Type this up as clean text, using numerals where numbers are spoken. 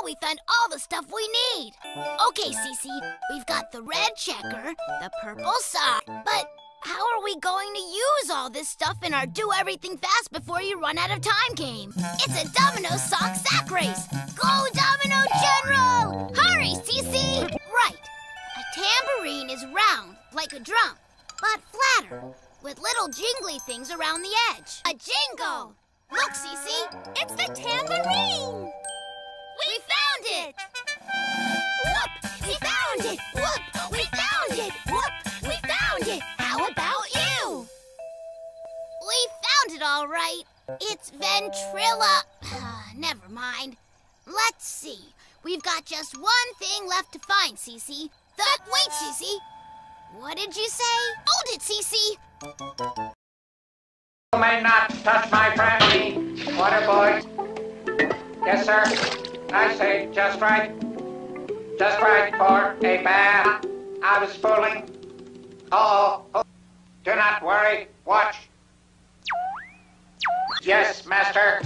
we found all the stuff we need. Okay, Cece, we've got the red checker, the purple sock, but how are we going to use all this stuff in our do everything fast before you run out of time game? It's a domino sock sack race. Go Domino General! Hurry, Cece! Right. A tambourine is round, like a drum, but flatter, with little jingly things around the edge. A jingle! Look, Cece, it's the tambourine! We found it! Whoop! We found it! Whoop! We found it! Whoop! We found it! How about you? We found it all right. It's ventrilla... Never mind. Let's see. We've got just one thing left to find, Cece. Wait, Cece. What did you say? Hold it, Cece. You may not touch my brandy, water boy. Yes, sir. I say just right. Just right for a bath. I was fooling. Oh, do not worry. Watch. Yes, master.